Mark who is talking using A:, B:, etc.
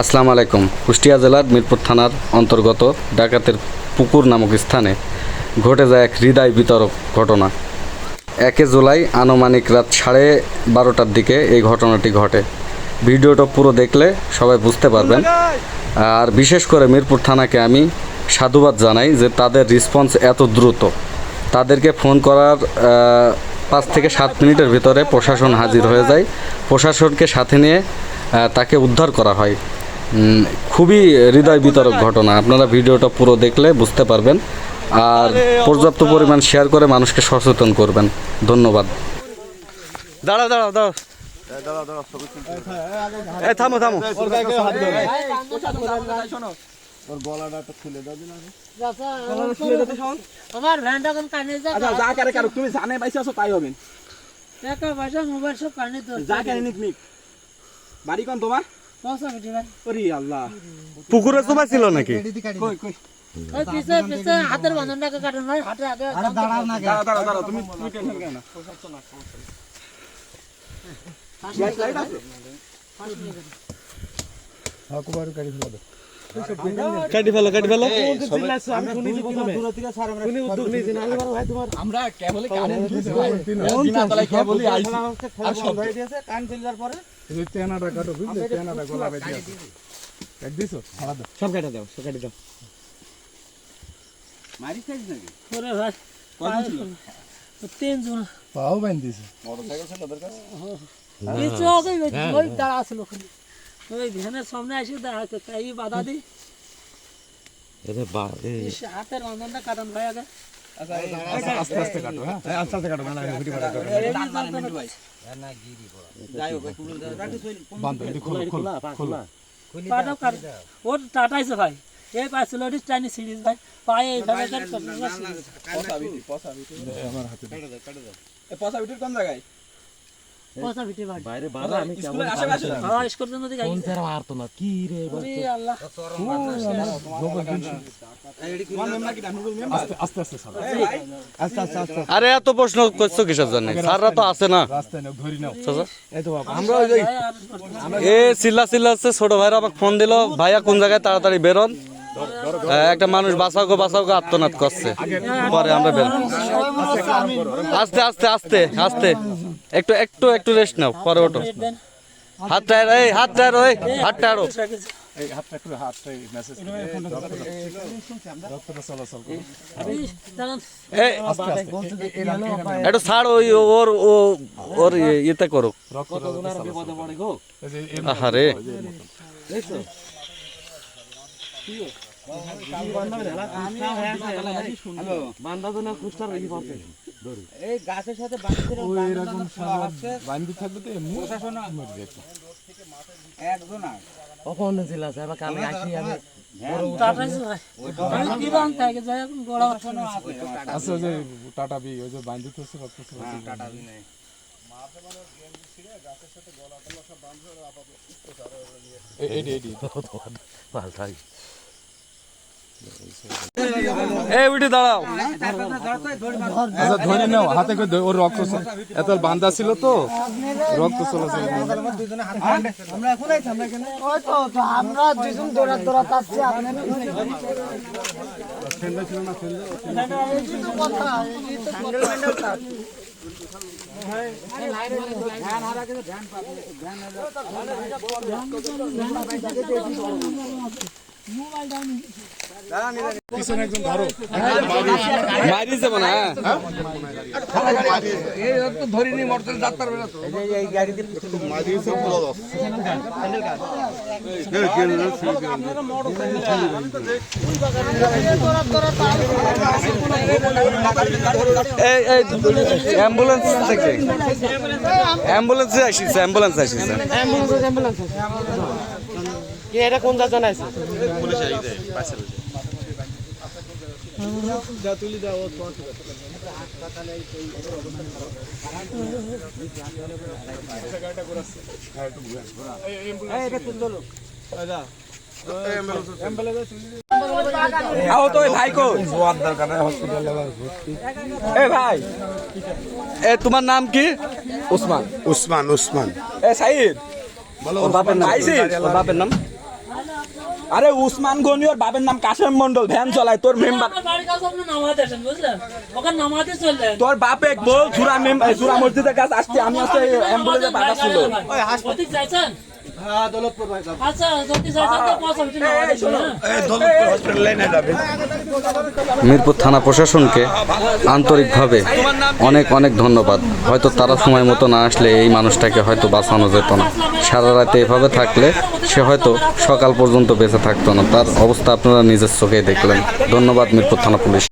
A: আসসালামু আলাইকুম। কুষ্টিয়া জেলার মিরপুর থানার অন্তর্গত ডাকাতের পুকুর নামক স্থানে ঘটে যায় এক হৃদয় বিতরক ঘটনা। 1 জুলাই আনুমানিক রাত 12:30টার দিকে এই ঘটনাটি ঘটে। ভিডিওটা পুরো দেখলে সবাই বুঝতে পারবেন। আর বিশেষ করে মিরপুর থানাকে আমি সাধুবাদ জানাই যে তাদের রেসপন্স এত দ্রুত। তাদেরকে ফোন করার 5 থেকে 7 মিনিটের ভিতরে প্রশাসন হাজির হয়ে যায়। প্রশাসনকে সাথে নিয়ে তাকে উদ্ধার করা হয়। খুবই হৃদয় বিতরক ঘটনা। আপনারা ভিডিওটা পুরো দেখলে বুঝতে পারবেন। আর পর্যাপ্ত পরিমাণ শেয়ার করে মানুষকে সচেতন করবেন। ধন্যবাদ। দাঁড়াও দাঁড়াও দাঁড়াও এই থামো থামো।
B: ওর গলাটা তো খুলে দাও দিন আগে।
C: আমার ভ্যানটা কোন কানে যা
B: আচ্ছা যা করে কারো তুমি জানে পাইছো আছো তাই হবে।
C: টাকা পয়সা মোবাইল সব কানে তো
B: যা করে নিক বাড়ি কোন তোমার?
C: পয়সা বেটি ভাই
B: ওরে আল্লাহ,
A: পুকুরে তো ছিল নাকি?
B: কই কই
C: ওই পিছে পিছে হাতের বন্ধনটাকে কাটুন ভাই, হাতে আগে
B: আরে দাঁড়াও না, দাঁড়াও তুমি টেনশন কেন না। গ্যাস লাইট আছে? হাকুবারু গাড়ি ফেলা দাও।
A: কাটি ফেলো কাটি ফেলো।
B: আমি শুনেছি প্রথমে দূর থেকে স্যার আমরা উদ্যোগ নিয়েছি না ভাই তোমার আমরা কেবলই কানে দিয়েছি ভাই বিনা তলায় কেবলই আইছি আর সব ভাই দিয়েছে কান ফেলার পরে এই তেনাটা কাটো বুঝলে তেনাটা গলা বেঁধে আছে এক দিছো ছাড়া দাও সব কেটে দাও সব কেটে দাও মারি সাইজ নাকি
C: ওরে ভাই
B: কত ছিল?
C: 3 জন
B: পাও বাঁধ দিছে মোটরসাইকেল ছিল ওদের কাছে
C: এই চোখে ওই দাঁড়া ছিল ওখানে ওই ভ্যানের সামনে এসে দাঁড়াতে তাই বাধা দি
A: আরে বাহ এই
C: হাতের বন্ধনটা কাটুন ভাই আগে।
B: আস্তে আস্তে কাটো। হ্যাঁ আস্তে আস্তে কাটো না ভিডিও বানাতে ভাই না গিরি পড়া যাই হোক কুল বাঁধো এটি খোলো খোলো খোলো
C: পাটাও কাট ওর টাটাইছে ভাই এই পাইছিল ওটি টাইনি সিরিজ ভাই পায়ে এইভাবে কাট
B: পসা বিটি আমার হাতে কাটো দাও এই পসা বিটির কোন জায়গায়?
C: পয়সা বিটি ভাই
A: বাইরে বাবা আমি
B: স্কুলের আশেপাশে
C: হ্যাঁ স্কোর নদী গাই
A: কোন ছাড়া মারতো না কি রে
C: ওরে আল্লাহ
B: আস্তে আস্তে আস্তে আস্তে আস্তে আস্তে
A: আরে এত প্রশ্ন করছো কিসের জন্য? স্যাররা তো আছে না।
B: রাস্তায় নাও ধরি নাও
A: চাচা
B: এই তো বাবা আমরা ওই যে
A: এ চিল্লাচ্ছে ছোট ভাইরা আমাকে ফোন দিল, ভাইয়া কোন জায়গায় তাড়াতাড়ি বেরোন, একটা মানুষ বাঁচাও গো আত্মনাদ করছে। পরে আমরা বেরোন। আস্তে আস্তে আস্তে আস্তে একটু একটু একটু রেস্ট নাও, পরে ওঠো। হাত টায়ার ওই হাত টায়ার
B: এই হাতটা একটু হাতটা মেসেজ রক্তটা চলাচল করে
A: এই একটু ছাড়, ওই ওর ইয়েতে করো।
B: রক্তটা বিপদে পড়ে গো এই যে
A: আহারে
B: দেখছো এই গাছের সাথে বান্ধি থাকবে তো এমনি একজন
A: কখন ছিল স্যার কালকে আসি আমি
C: টাটাইছে ভাই আমি কি বানতে আগে যাই এখন গোড়া ওঠানো
B: আছে যে টাটা বি ওই যে বান্ধি তো রক্ত টাটা বি নেই এডি
A: পাল্টাই এই উঠে দাঁড়াও।
B: আচ্ছা ধরে নাও হাতে করে ওর রক্ত এত বান্ধা ছিল তো রক্ত চলাচল আমরা এখন আইছি আমরা এখানে
C: ওই তো আমরা দুজন দৌড়াতে আসছি আপনারা
B: ঠান্ডা ছিল না ঠান্ডা
C: এই তো কথা এই তো হ্যান্ডেল কাট
B: পিছনে একজন ধরো
A: মারি যাবো না।
B: এই তো ধরিনি মোটরসাইকেল যাত্রা বের তো এই গাড়ি দিয়ে মারি সব বলা দাও হ্যান্ডেল কাট
A: এই এই অ্যাম্বুলেন্স থেকে অ্যাম্বুলেন্সে আসিছে
C: কি এটা কোন জায়গা আছে
B: পুলিশ আই দেয় পাশে যা তুলি দাও ও পৌঁছে হাসপাতালে গাড়িটা ঘোরাচ্ছে হ্যাঁ একটু ঘোরা এই এটা তুল দলো আচ্ছা অ্যাম্বুলেন্স আও তো ভাই কো জোয়ার দরকার নাই হসপিটালে ভর্তি এ ভাই
A: এ তোমার নাম কি?
B: উসমান
D: উসমান উসমান
B: এ সাইদ
A: ওর বাপের নাম? ওর বাপের নাম
B: আরে উসমান গনি ওর বাবার নাম কাশেম মন্ডল, ভ্যান চালায় তোর মেম্বার।
C: আমার বাড়ির কাছে আপনি নামাতে আসেন বুঝলেন, ওখানে নামাতে চললেন।
B: তোর বাপে বল সুরা মসজিদের কাছে আসছি, আমি আসতে অ্যাম্বুলেন্সে পাঠাচ্ছিল।
C: ওদিক যাইছেন? আচ্ছা যদি যাইছেন তো পাঁচ মিনিট নামাতে আসেন।
A: মিরপুর থানা প্রশাসনকে আন্তরিকভাবে অনেক অনেক ধন্যবাদ। হয়তো তারা সময় মতো না আসলে এই মানুষটাকে হয়তো বাঁচানো যেত না। সারা রাতে এভাবে থাকলে সে হয়তো সকাল পর্যন্ত বেঁচে থাকতো না। তার অবস্থা আপনারা নিজের চোখেই দেখলেন। ধন্যবাদ মিরপুর থানা পুলিশ।